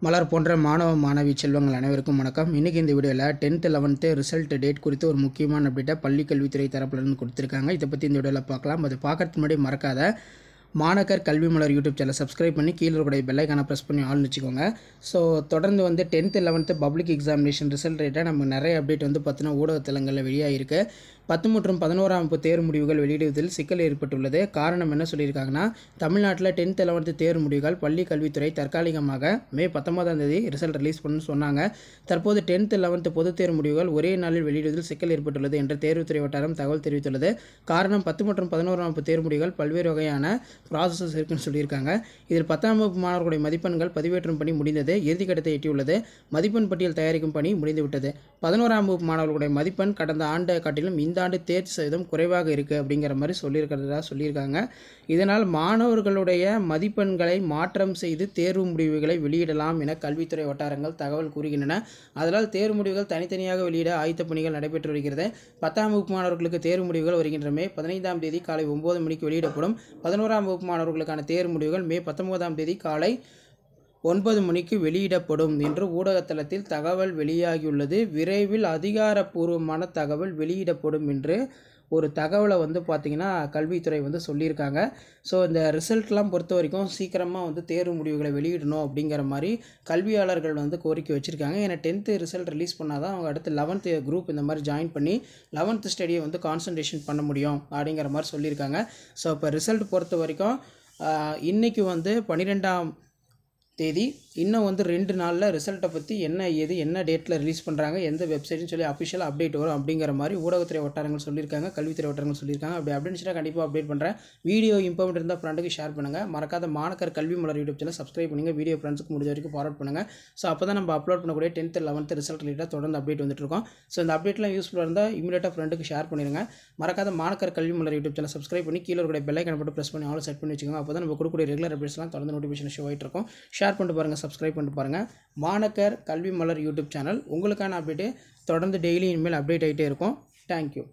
மலர் போன்ற மாணவ மாணவி செல்வங்கள் அனைவருக்கும் வணக்கம். இன்றைக்கி இந்த வீடியோவில் 10th 11th ரிசல்ட் டேட் குறித்து ஒரு முக்கியமான அப்டேட்டை பள்ளி கல்வித்துறை தரப்புலேருந்து கொடுத்துருக்காங்க. இதை பற்றி இந்த வீடியோவில் பார்க்கலாம். அது பார்க்கறதுக்கு முன்னாடி மறக்காத மாணக்கர் கல்வி மலர் யூடியூப் சேனல் சப்ஸ்கிரைப் பண்ணி கீழே இருக்கக்கூடிய பெல் ஐக்கானை ப்ரெஸ் பண்ணி ஆல்னு வச்சுக்கோங்க. ஸோ தொடர்ந்து 10th 11th public examination result ரேட்டாக நமக்கு நிறைய அப்டேட் பார்த்தினா ஊடகத்தலங்களில் வெளியாகிருக்கு. 10 மற்றும் 11ஆம் வகுப்பு தேர்வு முடிவுகள் வெளியிடுவதில் சிக்கல் ஏற்பட்டுள்ளது. காரணம் என்ன சொல்லியிருக்காங்கன்னா, தமிழ்நாட்டில் 10th 11th தேர்வு முடிவுகள் பள்ளி கல்வித்துறை தற்காலிகமாக மே 19ஆம் தேதி ரிசல்ட் ரிலீஸ் பண்ணணும்னு சொன்னாங்க. தற்போது 10th 11th பொதுத் தேர்வு முடிவுகள் ஒரே நாளில் வெளியிடுவதில் சிக்கல் ஏற்பட்டுள்ளது என்று தேர்வுத்துறை வட்டாரம் தகவல் தெரிவித்துள்ளது. காரணம் 10 மற்றும் 11ஆம் வகுப்பு தேர்வு முடிவுகள் பல்வேறு வகையான ப்ராசஸஸ் இருக்குன்னு சொல்லியிருக்காங்க. இதில் 10ஆம் வகுப்பு மாணவர்களுடைய மதிப்பெண்கள் பதிவேற்றும் பணி முடிந்தது, இறுதிக்கட்டத்தை எட்டியுள்ளது. மதிப்பெண் பட்டியல் தயாரிக்கும் பணி முடிந்துவிட்டது. 11ஆம் வகுப்பு மாணவர்களுடைய மதிப்பெண் கடந்த ஆண்டை காட்டிலும் இந்த ஆண்டு தேர்ச்சி சதவீதம் குறைவாக இருக்குது அப்படிங்கிற மாதிரி சொல்லியிருக்காங்க. இதனால் மாணவர்களுடைய மதிப்பெண்களை மாற்றம் செய்து தேர்வு முடிவுகளை வெளியிடலாம் என கல்வித்துறை வட்டாரங்கள் தகவல் கூறுகின்றன. அதனால் தேர்வு முடிவுகள் தனித்தனியாக வெளியிட ஆயத்த பணிகள் நடைபெற்று வருகிறது. 10ஆம் வகுப்பு மாணவர்களுக்கு தேர்வு முடிவுகள் வருகின்ற மே 15ஆம் தேதி காலை 9 மணிக்கு வெளியிடப்படும். 11ஆம் வகுப்பு மாணவர்களுக்கான தேர்வு முடிவுகள் மே 19ஆம் தேதி காலை 9 மணிக்கு வெளியிடப்படும் என்று ஊடகத்தளத்தில் தகவல் வெளியாகியுள்ளது. விரைவில் அதிகாரப்பூர்வமான தகவல் வெளியிடப்படும் என்று ஒரு தகவலை பார்த்திங்கன்னா கல்வித்துறை சொல்லியிருக்காங்க. ஸோ இந்த ரிசல்ட்லாம் பொறுத்த வரைக்கும் சீக்கிரமாக தேர்வு முடிவுகளை வெளியிடணும் அப்படிங்கிற மாதிரி கல்வியாளர்கள் கோரிக்கை வச்சுருக்காங்க. ஏன்னா 10th ரிசல்ட் ரிலீஸ் பண்ணால் தான் அவங்க அடுத்து 11th குரூப் இந்த மாதிரி ஜாயின் பண்ணி 11th ஸ்டடியை கான்சன்ட்ரேஷன் பண்ண முடியும் அப்படிங்கிற மாதிரி சொல்லியிருக்காங்க. ஸோ இப்போ ரிசல்ட் பொறுத்த வரைக்கும் இன்றைக்கி 12ஆம் தேதி இன்னும் 2 நாளில் ரிசல்ட்டை பற்றி என்ன டேட்டில் ரிலீஸ் பண்ணுறாங்க, எந்த வெப்சைட்னு சொல்லி அஃபிஷியல் அப்டேட் வரும் அப்படிங்கிற மாதிரி ஊடகத்துறை வட்டாரங்கள் சொல்லியிருக்காங்க, கல்வித்துறை வட்டாரங்கள் சொல்லியிருக்காங்க. அப்படி அப்டேட்ஸ்னா கண்டிப்பாக அப்டேட் பண்ணுறேன். வீடியோ இம்பார்ட்டன்ட் இருந்தால் ஃப்ரெண்டுக்கு ஷேர் பண்ணுங்கள். மறக்காத மாணக்கர் கல்வி மலர் யூடியூப் சேனல் சப்ஸ்கிரைப் பண்ணுங்கள். வீடியோ ஃப்ரெண்ட்ஸுக்கு முடிஞ்ச வரைக்கும் ஃபார்வர்ட் பண்ணுங்கள். ஸோ அப்போ தான் நம்ம அப்லோட் பண்ணக்கூடிய 10th 11th ரிசல்ட் ரிலேட்டாக தொடர்ந்து அப்டேட் வந்துட்டுருக்கோம். ஸோ இந்த அப்டேட்லாம் யூஸ்ஃபுல்லாக இருந்தால் இமீடியட்டாக ஃப்ரெண்டுக்கு ஷேர் பண்ணிடுங்க. மறக்காத மாணக்கர் கல்வி மலர் யூடியூப் சேனல் சப்ஸ்கிரைப் பண்ணி கீழே இருக்கிற பெல் ஐக்கானை போட்டு ப்ரெஸ் பண்ணி ஆல் செட் பண்ணி வச்சுக்கோங்க. அப்போ தான் நம்ம கொடுக்கக்கூடிய ரெகுலர் அப்டேட்ஸ்லாம் தொடர்ந்து நோட்டிஃபிகேஷன் ஷோ ஆகிட்டு இருக்கும். ஷேர் பண்ணிட்டு பாருங்கள், சப்ஸ்கிரைப் பண்ணிட்டு பாருங்கள். மாணக்கர் கல்வி மலர் யூடியூப் சேனல் உங்களுக்கான அப்டேட்டு தொடர்ந்து டெய்லி இனிமேல் அப்டேட் ஆகிட்டே இருக்கும். தேங்க்யூ.